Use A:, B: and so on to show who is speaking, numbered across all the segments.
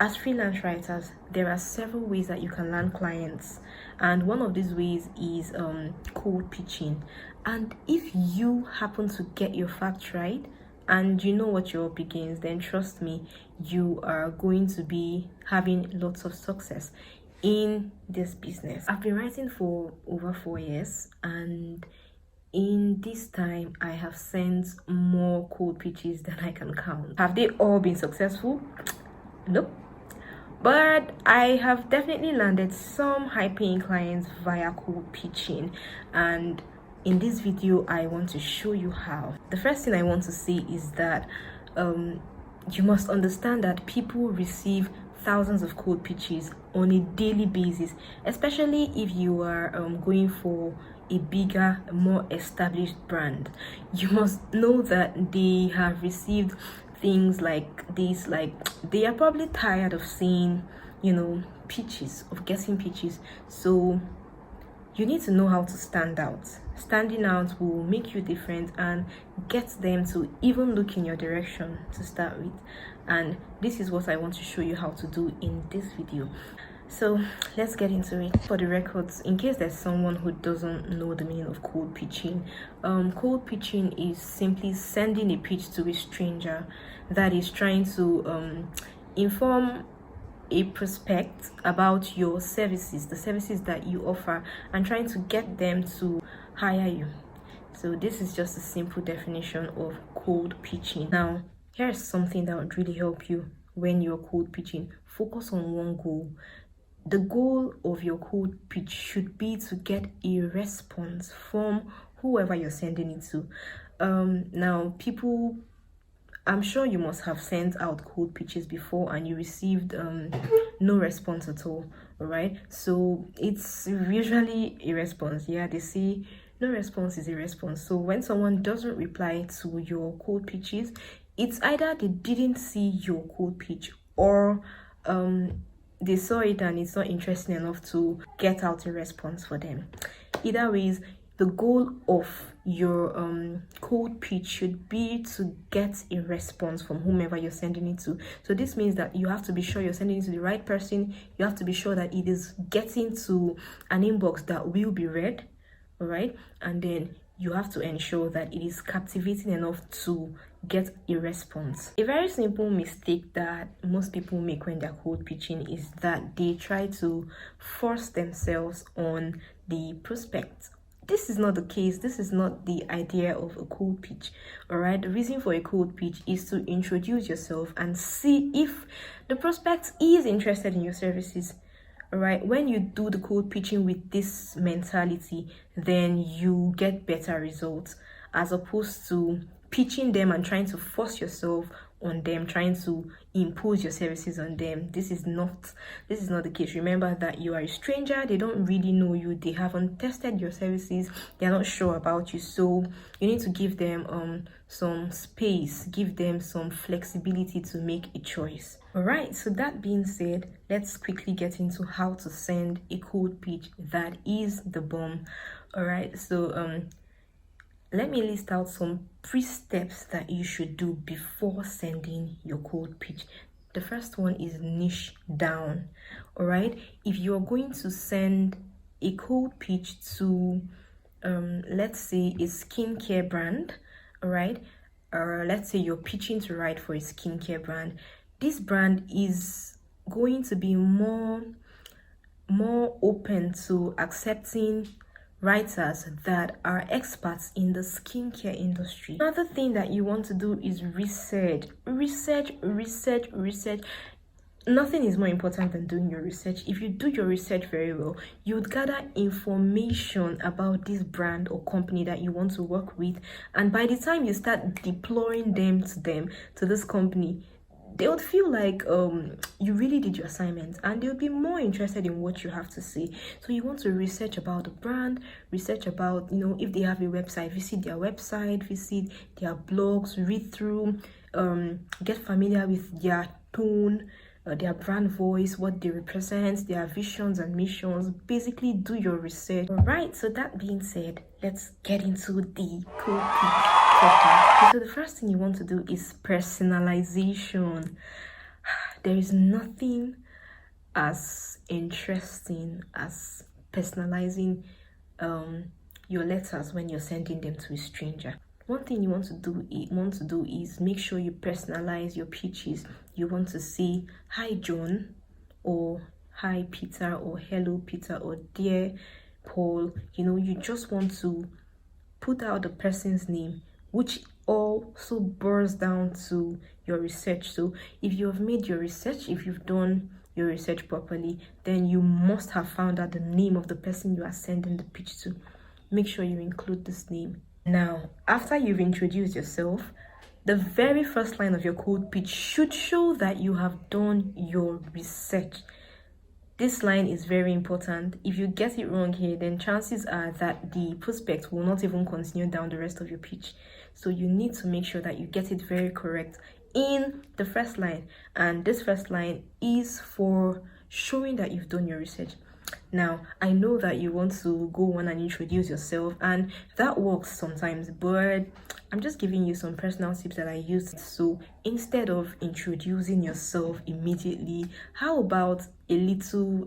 A: As freelance writers, there are several ways that you can land clients, and one of these ways is cold pitching. And if you happen to get your facts right and you know what you're up against, then trust me, you are going to be having lots of success in this business. I've been writing for over 4 years, and in this time I have sent more cold pitches than I can count. Have they all been successful? Nope. But I have definitely landed some high-paying clients via cold pitching, and in this video I want to show you how. The first thing I want to say is that you must understand that people receive thousands of cold pitches on a daily basis, especially if you are going for a bigger, more established brand. You must know that they have received things like this, like they are probably tired of seeing, pitches, of getting pitches. So you need to know how to stand out. Standing out will make you different and get them to even look in your direction to start with. And this is what I want to show you how to do in this video. So let's get into it. For the records, in case there's someone who doesn't know the meaning of cold pitching, cold pitching is simply sending a pitch to a stranger that is trying to inform a prospect about your services, the services that you offer, and trying to get them to hire you. So this is just a simple definition of cold pitching. Now, here's something that would really help you when you're cold pitching. Focus on one goal. The goal of your cold pitch should be to get a response from whoever you're sending it to. Now, people, I'm sure you must have sent out cold pitches before and you received no response at all right? So it's usually a response. Yeah, they say no response is a response. So when someone doesn't reply to your cold pitches, it's either they didn't see your cold pitch, or they saw it and it's not interesting enough to get out a response for them. Either ways, the goal of your cold pitch should be to get a response from whomever you're sending it to. So this means that you have to be sure you're sending it to the right person. You have to be sure that it is getting to an inbox that will be read, all right? And then you have to ensure that it is captivating enough to get a response. A very simple mistake that most people make when they're cold pitching is that they try to force themselves on the prospect. This is not the case. This is not the idea of a cold pitch, all right? The reason for a cold pitch is to introduce yourself and see if the prospect is interested in your services. All right, when you do the cold pitching with this mentality, then you get better results, as opposed to pitching them and trying to force yourself on them, trying to impose your services on them. This is not the case. Remember that you are a stranger. They don't really know you. They haven't tested your services. They're not sure about you. So you need to give them some space, give them some flexibility to make a choice. All right, so that being said, let's quickly get into how to send a cold pitch that is the bomb. All right, so let me list out some pre-steps that you should do before sending your cold pitch. The first one is niche down. All right, if you're going to send a cold pitch to let's say a skincare brand, all right, or let's say you're pitching to write for a skincare brand, this brand is going to be more open to accepting writers that are experts in the skincare industry. Another thing that you want to do is research. Nothing is more important than doing your research. If you do your research very well, you would gather information about this brand or company that you want to work with, and by the time you start deploying them to this company, they would feel like you really did your assignment, and they would be more interested in what you have to say. So you want to research about the brand, research about, if they have a website, visit their website, visit their blogs, read through, get familiar with their tone, their brand voice, what they represent, their visions and missions. Basically, do your research. All right, so that being said, let's get into the cold pitch proper. So the first thing you want to do is personalization. There is nothing as interesting as personalizing your letters when you're sending them to a stranger. One thing you want to do is make sure you personalize your pitches. You want to say hi John, or hi Peter, or hello Peter, or dear Paul. You just want to put out the person's name, which also boils down to your research. So if you have made your research, if you've done your research properly, then you must have found out the name of the person you are sending the pitch to. Make sure you include this name. Now, after you've introduced yourself, the very first line of your cold pitch should show that you have done your research. This line is very important. If you get it wrong here, then chances are that the prospect will not even continue down the rest of your pitch. So you need to make sure that you get it very correct in the first line. And this first line is for showing that you've done your research. Now, I know that you want to go on and introduce yourself, and that works sometimes, but I'm just giving you some personal tips that I use. So instead of introducing yourself immediately, how about a little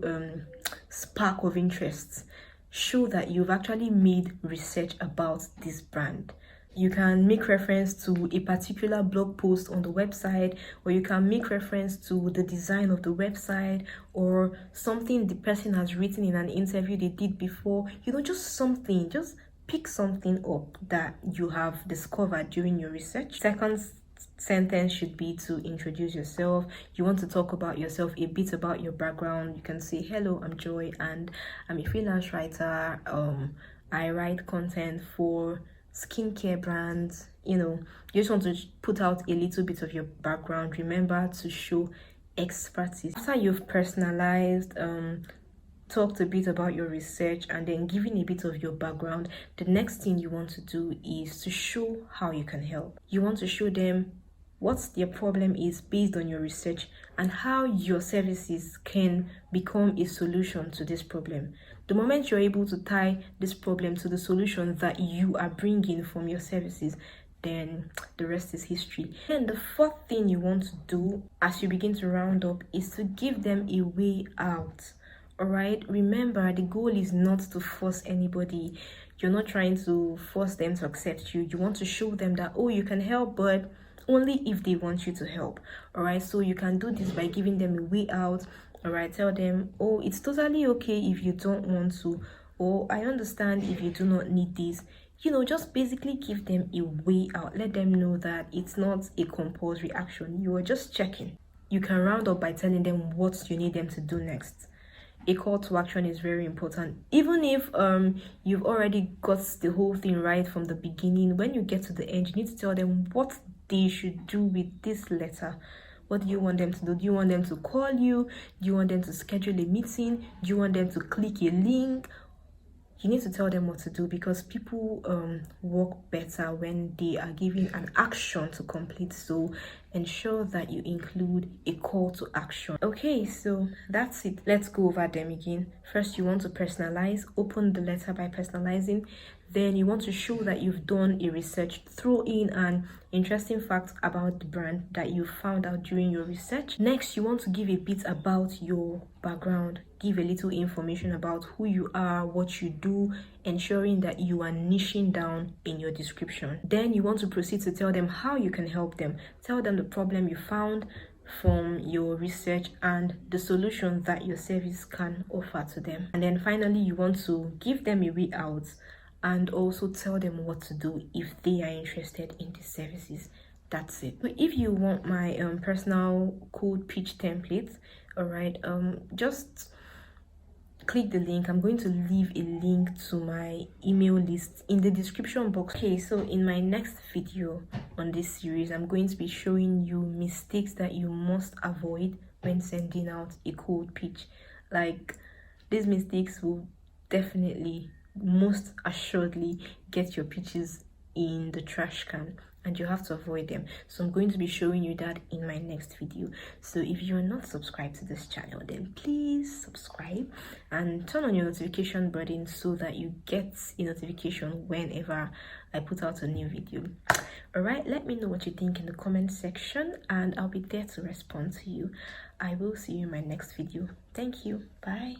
A: spark of interest? Show that you've actually made research about this brand. You can make reference to a particular blog post on the website, or you can make reference to the design of the website, or something the person has written in an interview they did before. Just something. Just pick something up that you have discovered during your research. Second sentence should be to introduce yourself. You want to talk about yourself, a bit about your background. You can say, hello, I'm Joy, and I'm a freelance writer. I write content for skincare brands. You just want to put out a little bit of your background. Remember to show expertise. After you've personalized, talked a bit about your research, and then given a bit of your background, the next thing you want to do is to show how you can help. You want to show them what their problem is based on your research, and how your services can become a solution to this problem. The moment you're able to tie this problem to the solution that you are bringing from your services, then the rest is history. And the fourth thing you want to do as you begin to round up is to give them a way out. All right, remember, the goal is not to force anybody. You're not trying to force them to accept you. You want to show them that, oh, you can help, but only if they want you to help. All right, so you can do this by giving them a way out. All right, tell them, oh, it's totally okay if you don't want to, or I understand if you do not need this. Just basically give them a way out. Let them know that it's not a compulsory action. You are just checking. You can round up by telling them what you need them to do next. A call to action is very important. Even if you've already got the whole thing right from the beginning, when you get to the end, you need to tell them what they should do with this letter. What do you want them to do? Do you want them to call you? Do you want them to schedule a meeting? Do you want them to click a link? You need to tell them what to do, because people work better when they are given an action to complete. So ensure that you include a call to action. Okay, so that's it. Let's go over them again. First, you want to personalize. Open the letter by personalizing. Then you want to show that you've done a research. Throw in an interesting fact about the brand that you found out during your research. Next, you want to give a bit about your background. Give a little information about who you are, what you do, ensuring that you are niching down in your description. Then you want to proceed to tell them how you can help them. Tell them the problem you found from your research and the solution that your service can offer to them. And then finally, you want to give them a way out, and also tell them what to do if they are interested in these services. That's it. So if you want my personal cold pitch template, all right, just click the link. I'm going to leave a link to my email list in the description box. Okay, so in my next video on this series, I'm going to be showing you mistakes that you must avoid when sending out a cold pitch. Like, these mistakes will definitely, most assuredly, get your pitches in the trash can, and you have to avoid them. So I'm going to be showing you that in my next video. So if you're not subscribed to this channel, then please subscribe and turn on your notification button so that you get a notification whenever I put out a new video. All right, let me know what you think in the comment section, and I'll be there to respond to you. I will see you in my next video. Thank you. Bye.